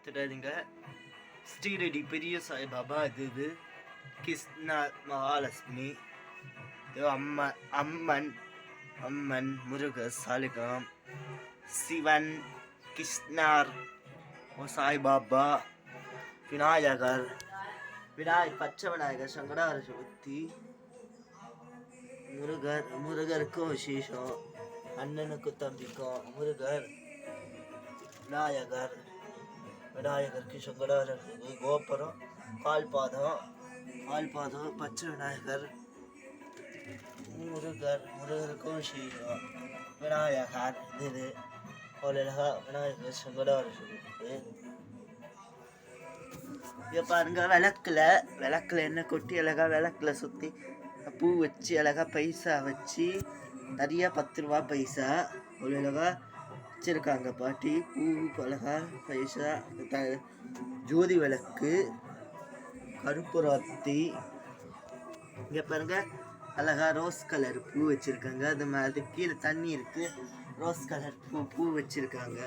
பார்த்துடாதீங்க. ஸ்ரீரெடி பெரிய சாய்பாபா இது கிருஷ்ணா மகாலட்சுமி அம்மன் அம்மன் முருகர் சாலிகிராம் சிவன் கிருஷ்ணர் சாய்பாபா விநாயகர் பச்சை விநாயகர் சங்கடார சதுர்த்தி முருகருக்கும் விசேஷம், அண்ணனுக்கும் தம்பிக்கும் முருகர் விநாயகருக்கு சங்கடார கோபுரம் கால்பாதம் பச்சை விநாயகர் முருகருக்கும் விசேஷம் விநாயகர் இது அவ்வளோ விநாயகர் சங்கடார சதுர்த்தி. இங்கே பாருங்க, விளக்குல எண்ணெய் கொட்டி அழகா விளக்குல சுற்றி பூ வச்சு அழகா பைசா வச்சு நிறைய 10 ரூபா பைசா அவ்வளோ வச்சிருக்காங்க பாட்டி. பூ அழகா பைசா ஜோதி விளக்கு கருப்புராத்தி. இங்கே பாருங்க அழகா ரோஸ் கலர் பூ வச்சிருக்காங்க. அது கீழே தண்ணி இருக்கு. ரோஸ் கலர் பூ வச்சிருக்காங்க.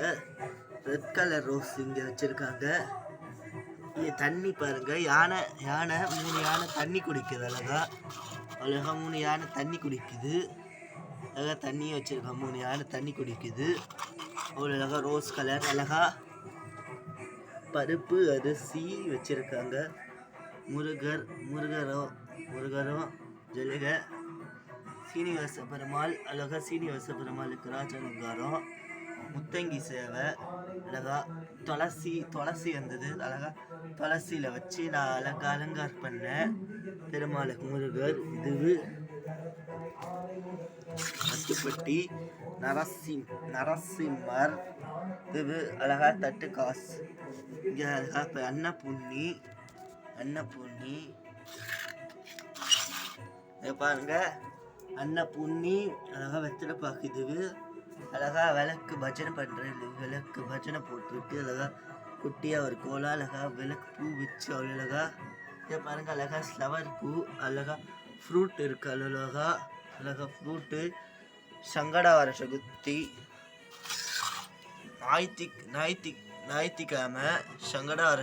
ரெட் கலர் ரோஸ் இங்கே வச்சிருக்காங்க. தண்ணி பாருங்க, யானை 3 யானை தண்ணி குடிக்குது. அழகா 3 யானை தண்ணி குடிக்குது. அழகா தண்ணியை வச்சிருக்காங்க. 3 யானை தண்ணி குடிக்குது. அவ்வளோ அழகா ரோஸ் கலர் அழகா பருப்பு அரிசி வச்சிருக்காங்க. முருகரும் ஜெலுக சீனிவாச பெருமாள் அழகா சீனிவாச பெருமாளுக்கு ராஜாலங்காரம் முத்தங்கி சேவை அழகா துளசி வந்தது. அழகா துளசியில் வச்சு நான் அழகா அலங்காரம் பண்ணேன் பெருமாளுக்கு முருகர். இது மத்துப்பட்டி நரசிம்மர். இது அழகா தட்டு காசு. இங்கே அழகா அன்னபூர்ணி பாருங்க, அன்னபூர்ணி அழகா வெத்தலை பாக்குது. அழகா விளக்கு பஜனை பண்றேன். விளக்கு பஜனை போட்டுருக்கு. அழகா குட்டியா ஒரு கோலா அழகா விளக்கு பூ வச்சு அவ்வளோ அழகா. இதை பாருங்க அழகா ஃப்ளவர் பூ அழகா ஃப்ரூட் இருக்கு. அழகா ஃப்ரூட்டு சங்கடார சதுர்த்தி ஞாயிற்றுக்கிழமை சங்கடார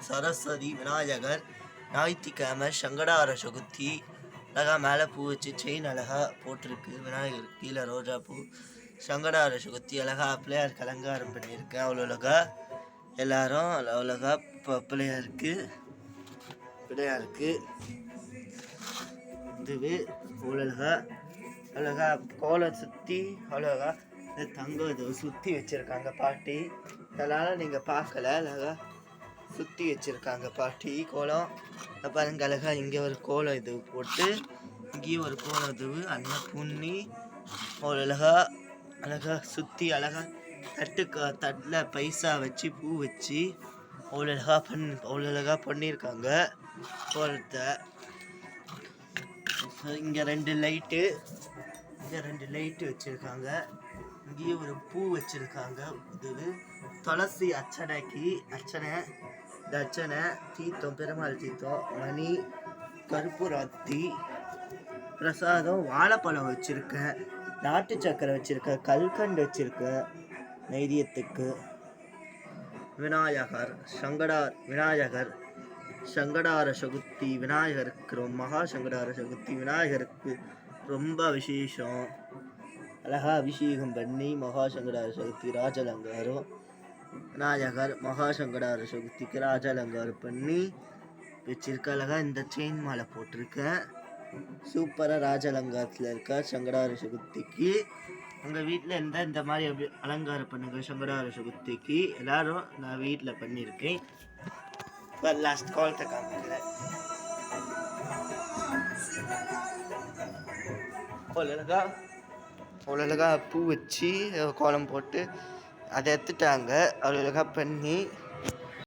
சரஸ்வதி விநாயகர் ஞாயிற்றுக்கிழமை சங்கடார சதுர்த்தி. அழகா மேலே பூ வச்சு செயின் அழகா போட்டிருக்கு. விநாயகர் கீழே ரோஜா பூ சங்கடார சதுர்த்தி அழகா பிள்ளையாருக்கு அலங்காரம் பண்ணியிருக்கேன். அவ்வளோ அழகா எல்லாரும் அழகா பிள்ளையாருக்கு இதுவே அவ்வளோ அழகா கோலம் சுற்றி அவ்வளோகா தங்கம் இது சுற்றி வச்சுருக்காங்க பாட்டி. அதனால் நீங்கள் பார்க்கல, அழகா சுற்றி வச்சுருக்காங்க பாட்டி கோலம். பாருங்க அழகா இங்கே ஒரு கோலம் இது போட்டு இங்கேயும் ஒரு கோலம் இது அன்னபூர்ணி அவ்வளோ அழகா சுற்றி அழகா தட்டில் பைசா வச்சு பூ வச்சு அவ்வளோ அழகா பண்ணியிருக்காங்க கோலத்தை. இங்கே 2 லைட்டு வச்சுருக்காங்க. இங்கேயும் ஒரு பூ வச்சுருக்காங்க. இது துளசி அர்ச்சனை தீர்த்தம் பெருமாள் தீர்த்தம் மணி கருப்புராத்தி பிரசாதம் விவாழைப்பழம் வச்சுருக்கேன். நாட்டு சக்கரை வச்சுருக்கேன். கல்கண்டு வச்சுருக்கேன் நைரியத்துக்கு. விநாயகர் சங்கடார சதுர்த்தி விநாயகருக்கு மகா சங்கடார சதுர்த்தி விநாயகருக்கு ரொம்ப விசேஷம். அழகா அபிஷேகம் பண்ணி மகா சங்கடார சதுர்த்தி ராஜலங்காரம் விநாயகர் மகா சங்கடார சதுர்த்திக்கு ராஜலங்காரம் பண்ணி வச்சிருக்க. அழகா இந்த செயின் மாலை போட்டிருக்கேன். சூப்பராக ராஜலங்காரத்தில் இருக்க சங்கடார சதுர்த்திக்கு. உங்கள் வீட்டில் இருந்தால் இந்த மாதிரி எப்படி அலங்காரம் பண்ணுங்க சங்கடார சதுர்த்திக்கு. எல்லாரும் நான் வீட்டில் பண்ணியிருக்கேன். லாஸ்ட் கோலத்தை காமிக்கிறேன். அவ்வளோ பூ வச்சு கோலம் போட்டு அதை எடுத்துட்டாங்க. அவ்வளோ பண்ணி